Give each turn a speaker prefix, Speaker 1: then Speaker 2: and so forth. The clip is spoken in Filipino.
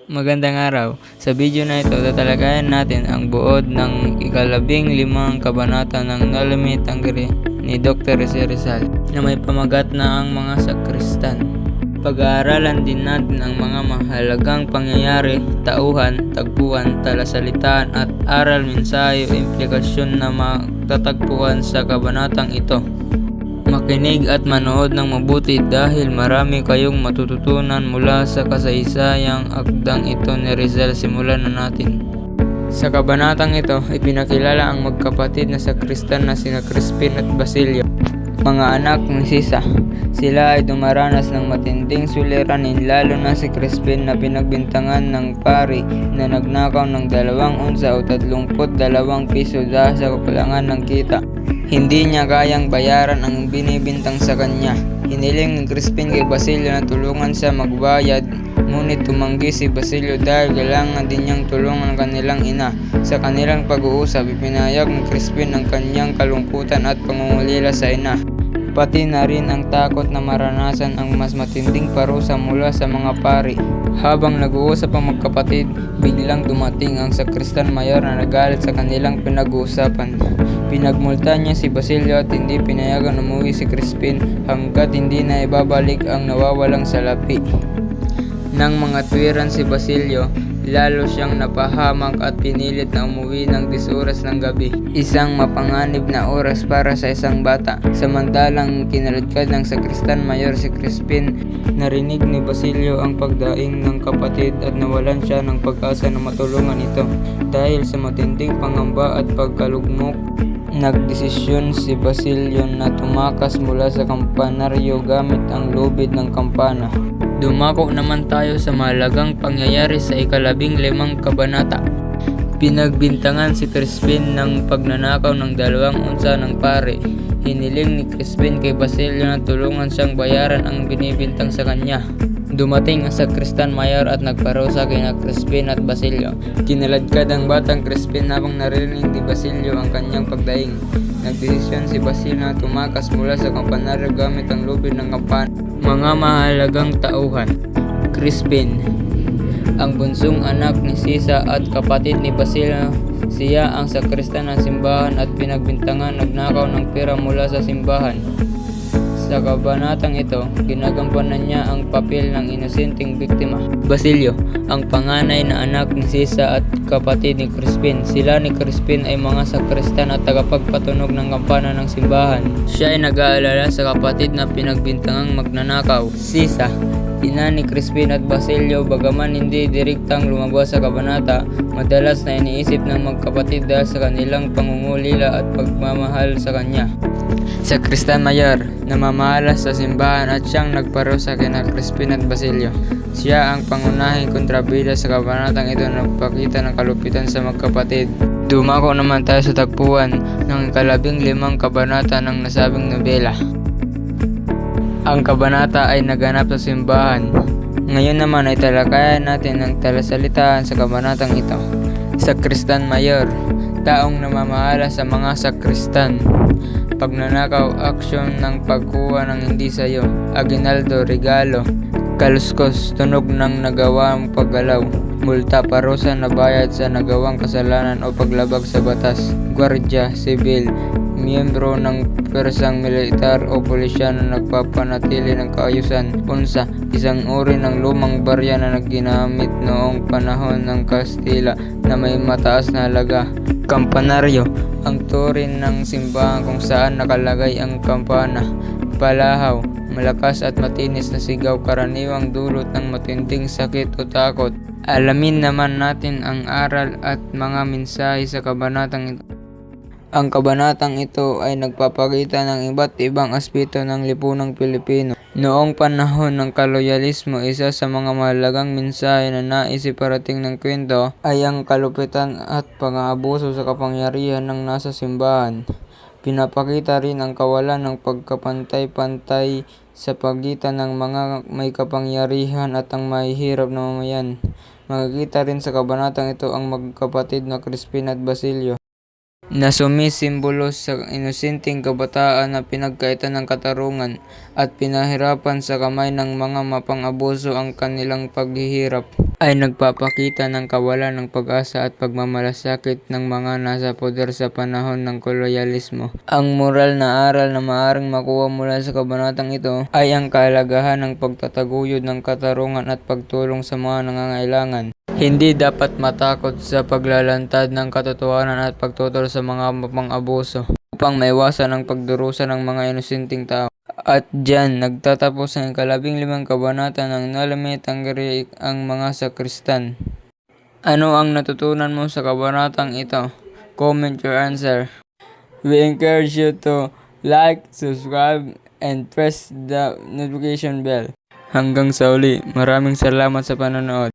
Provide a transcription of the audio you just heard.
Speaker 1: Magandang araw. Sa video na ito, tatalakayan natin ang buod ng ika-15 kabanata ng Nalamit Tanggiri ni Dr. Jose Rizal na may pamagat na ang mga sakristan. Pag-aaralan din natin ang mga mahalagang pangyayari, tauhan, tagpuan, talasalitaan at aral, mensahe o implikasyon na matatagpuan sa kabanatang ito. Makinig at manood ng mabuti dahil marami kayong matututunan mula sa kasaysayang akdang ito ni Rizal. Simulan na natin. Sa kabanatang ito, ipinakilala ang magkapatid na sakristan na sina Crispin at Basilio, mga anak ni Sisa. Sila ay dumaranas ng matinding suliranin, lalo na si Crispin na pinagbintangan ng pari na nagnakaw ng 2 unsa o 32 piso dahil sa kakulangan ng kita. Hindi niya kayang bayaran ang binibintang sa kanya. Hiniling ni Crispin kay Basilio na tulungan siya magbayad, ngunit tumanggi si Basilio dahil kailangan din niyang tulungan ang kanilang ina. Sa kanilang pag-uusap, ipinahayag ni Crispin ang kanyang kalungkutan at pangungulila sa ina, pati na rin ang takot na maranasan ang mas matinding parusa mula sa mga pari. Habang nag-uusap ang magkapatid, biglang dumating ang sakristan mayor na nagalit sa kanilang pinag-uusapan. Pinagmulta niya si Basilio at hindi pinayagan umuwi si Crispin hanggat hindi na ibabalik ang nawawalang salapi. Nang mga tuwiran si Basilio, lalo siyang napahamak at pinilit na umuwi ng 10 oras ng gabi, isang mapanganib na oras para sa isang bata. Samantalang kinaladkad ng sakristan mayor si Crispin, narinig ni Basilio ang pagdaing ng kapatid at nawalan siya ng pag-asa na matulungan ito. Dahil sa matinding pangamba at pagkalugmok, nagdesisyon si Basilio na tumakas mula sa kampanaryo gamit ang lubid ng kampana. Dumako naman tayo sa mahalagang pangyayari sa ika-15 kabanata. Pinagbintangan si Crispin ng pagnanakaw ng 2 unsa ng pare. Hiniling ni Crispin kay Basilio na tulungan siyang bayaran ang binibintang sa kanya. Dumating ang sakristan mayor at nagparusa kina Crispin at Basilio. Kinaladkad ang batang Crispin habang narinig ni Basilio ang kanyang pagdaing. Nagdesisyon si Basilio na tumakas mula sa kampanaryo gamit ang lubid ng kampana. Mga mahalagang tauhan. Crispin, ang bunsong anak ni Sisa at kapatid ni Basilio. Siya ang sakristan ng simbahan at pinagbintangan nagnakaw ng pera mula sa simbahan. Sa kabanatang ito, ginagampanan niya ang papel ng inosenteng biktima. Basilio, ang panganay na anak ni Sisa at kapatid ni Crispin. Sila ni Crispin ay mga sakristan at tagapagpatunog ng kampana ng simbahan. Siya ay nag-aalala sa kapatid na pinagbintangang magnanakaw. Sisa, ina ni Crispin at Basilio, bagaman hindi direktang lumabas sa kabanata, madalas na iniisip ng magkapatid dahil sa kanilang pangungulila at pagmamahal sa kanya. Sakristan mayor, namamahala sa simbahan at siyang nagparusa kina Crispin at Basilio. Siya ang pangunahing kontrabida sa kabanatang ito na nagpakita ng kalupitan sa magkapatid. Dumako naman tayo sa tagpuan ng ika-15 kabanata ng nasabing nobela. Ang kabanata ay naganap sa simbahan. Ngayon naman ay talakayan natin ang talasalitaan sa kabanatang ito. Sakristan mayor, taong namamahala sa mga sakristan. Pagnanakaw, aksyon ng pagkuha ng hindi sayo. Aguinaldo, regalo. Kaluskos, tunog ng nagawang paggalaw. Multa, parusa na bayad sa nagawang kasalanan o paglabag sa batas. Gwardya, sibil, miyembro ng persang militar o pulisya na nagpapanatili ng kaayusan. Unsa, isang uri ng lumang barya na ginamit noong panahon ng Kastila na may mataas na halaga. Kampanaryo, ang turin ng simbahan kung saan nakalagay ang kampana. Palahaw, malakas at matinis na sigaw, karaniwang dulot ng matinding sakit o takot. Alamin naman natin ang aral at mga mensahe sa kabanatang ito. Ang kabanatang ito ay nagpapakita ng iba't ibang aspeto ng lipunang Pilipino. Noong panahon ng koloyalismo, isa sa mga mahalagang mensahe na nais iparating ng kwento ay ang kalupitan at pang-aabuso sa kapangyarihan ng nasa simbahan. Pinapakita rin ang kawalan ng pagkapantay-pantay sa pagitan ng mga may kapangyarihan at ang mahihirap na mamayan. Makikita rin sa kabanatang ito ang magkapatid na Crispin at Basilio na sumisimbolo sa inosenteng kabataan na pinagkaitan ng katarungan at pinahirapan sa kamay ng mga mapang-abuso ang kanilang paghihirap, ay nagpapakita ng kawalan ng pag-asa at pagmamalasakit ng mga nasa poder sa panahon ng kolonyalismo. Ang moral na aral na maaaring makuha mula sa kabanatang ito ay ang kahalagahan ng pagtataguyod ng katarungan at pagtulong sa mga nangangailangan. Hindi dapat matakot sa paglalantad ng katotohanan at pagtutol sa mga mapang-abuso upang maiwasan ang pagdurusa ng mga inosenteng tao. At diyan nagtatapos ang 15 kabanata ng Nalame Tangere ang mga sakristan. Ano ang natutunan mo sa kabanatang ito? Comment your answer. We encourage you to like, subscribe, and press the notification bell. Hanggang sa uli, maraming salamat sa panonood.